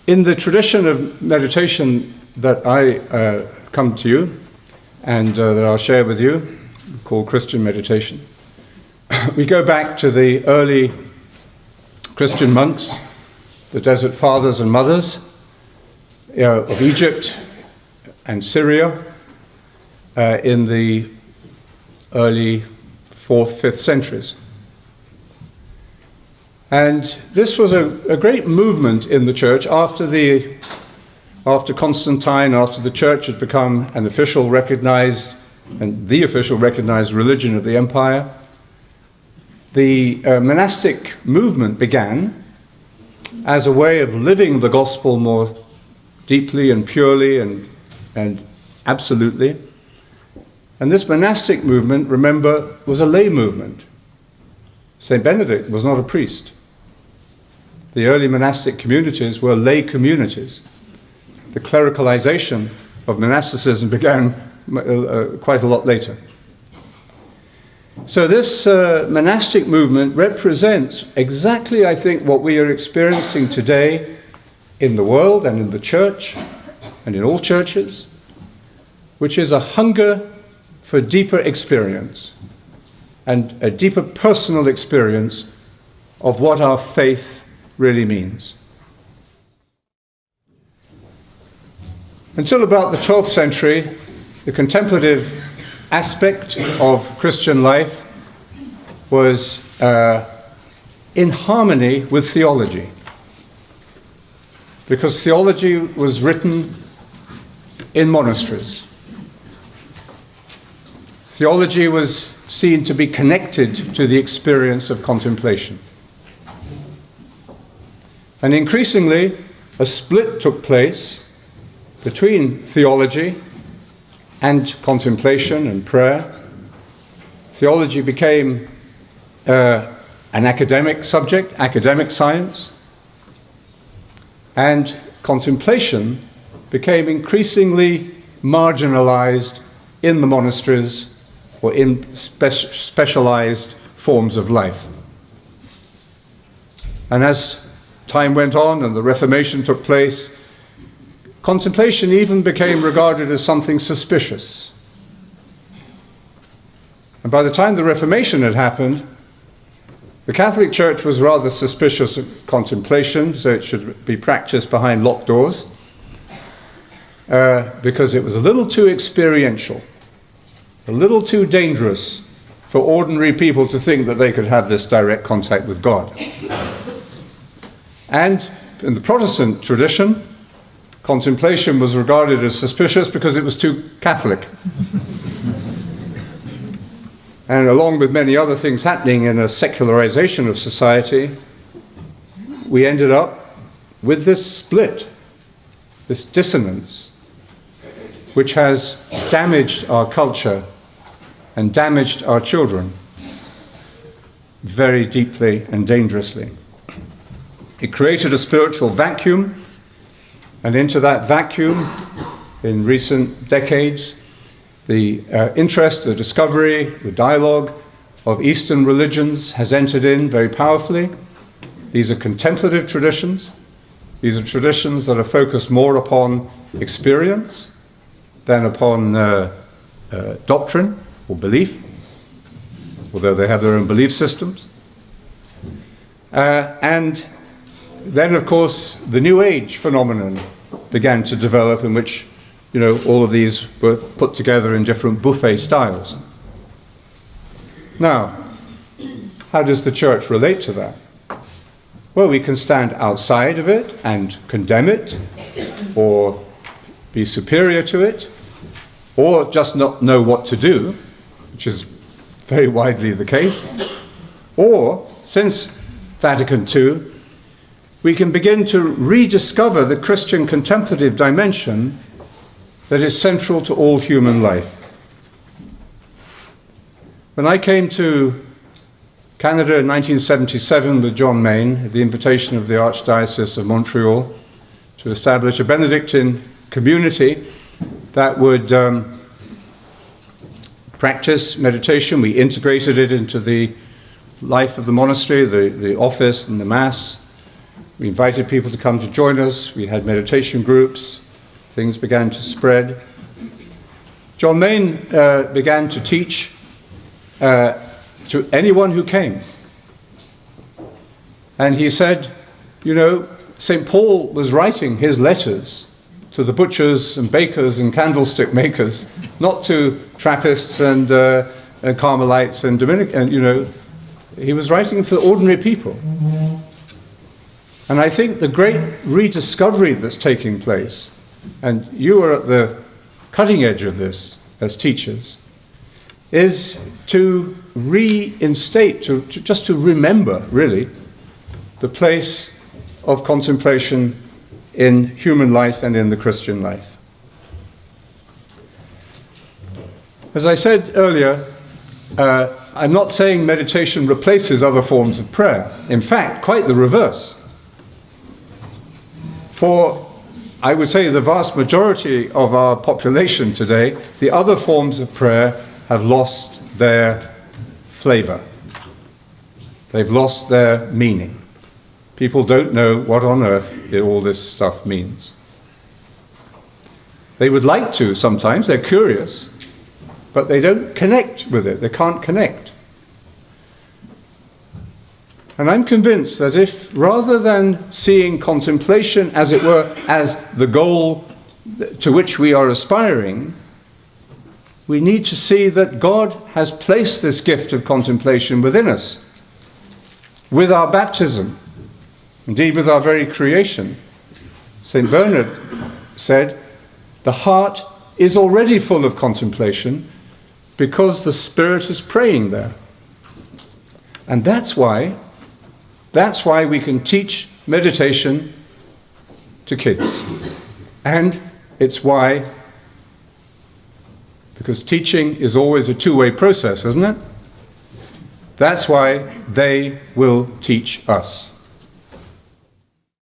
In the tradition of meditation that I come to you and that I'll share with you, called Christian meditation, we go back to the early Christian monks, the desert fathers and mothers of Egypt and Syria in the early 4th, 5th centuries. And this was a great movement in the church after Constantine, after the church had become an official recognized and the official recognized religion of the empire. The monastic movement began as a way of living the gospel more deeply and purely and absolutely. And this monastic movement, remember, was a lay movement. St. Benedict was not a priest. The early monastic communities were lay communities. The clericalization of monasticism began quite a lot later. So this monastic movement represents exactly, I think, what we are experiencing today in the world and in the church and in all churches, which is a hunger for deeper experience and a deeper personal experience of what our faith really means. Until about the 12th century, the contemplative aspect of Christian life was in harmony with theology, because theology was written in monasteries. Theology was seen to be connected to the experience of contemplation. And increasingly, a split took place between theology and contemplation and prayer. Theology became an academic subject, academic science, and contemplation became increasingly marginalized in the monasteries or in specialized forms of life. And as time went on and the Reformation took place, contemplation even became regarded as something suspicious. And by the time the Reformation had happened, the Catholic Church was rather suspicious of contemplation, so it should be practiced behind locked doors, because it was a little too experiential, a little too dangerous for ordinary people to think that they could have this direct contact with God. And in the Protestant tradition, contemplation was regarded as suspicious because it was too Catholic. And along with many other things happening in a secularization of society, we ended up with this split, this dissonance, which has damaged our culture and damaged our children very deeply and dangerously. It created a spiritual vacuum, and into that vacuum, in recent decades, the interest, the discovery, the dialogue of Eastern religions has entered in very powerfully. These are contemplative traditions. These are traditions that are focused more upon experience than upon doctrine or belief, although they have their own belief systems. And then, of course, the New Age phenomenon began to develop, in which, all of these were put together in different buffet styles. Now, how does the church relate to that? Well, we can stand outside of it and condemn it, or be superior to it, or just not know what to do, which is very widely the case. Or, since Vatican II, we can begin to rediscover the Christian contemplative dimension that is central to all human life. When I came to Canada in 1977 with John Main, at the invitation of the Archdiocese of Montreal, to establish a Benedictine community that would practice meditation, we integrated it into the life of the monastery, the office and the Mass. We invited people to come to join us. We had meditation groups. Things began to spread. John Main began to teach to anyone who came. And he said, you know, St. Paul was writing his letters to the butchers and bakers and candlestick makers, not to Trappists and Carmelites and Dominican, you know. He was writing for ordinary people. And I think the great rediscovery that's taking place, and you are at the cutting edge of this as teachers, is to reinstate, just to remember, really, the place of contemplation in human life and in the Christian life. As I said earlier, I'm not saying meditation replaces other forms of prayer. In fact, quite the reverse. For, I would say, the vast majority of our population today, the other forms of prayer have lost their flavor. They've lost their meaning. People don't know what on earth all this stuff means. They would like to sometimes, they're curious, but they don't connect with it, they can't connect. And I'm convinced that if, rather than seeing contemplation, as it were, as the goal to which we are aspiring, we need to see that God has placed this gift of contemplation within us, with our baptism, indeed with our very creation. St. Bernard said, the heart is already full of contemplation because the Spirit is praying there. And that's why we can teach meditation to kids. And it's why, because teaching is always a two-way process, isn't it? That's why they will teach us.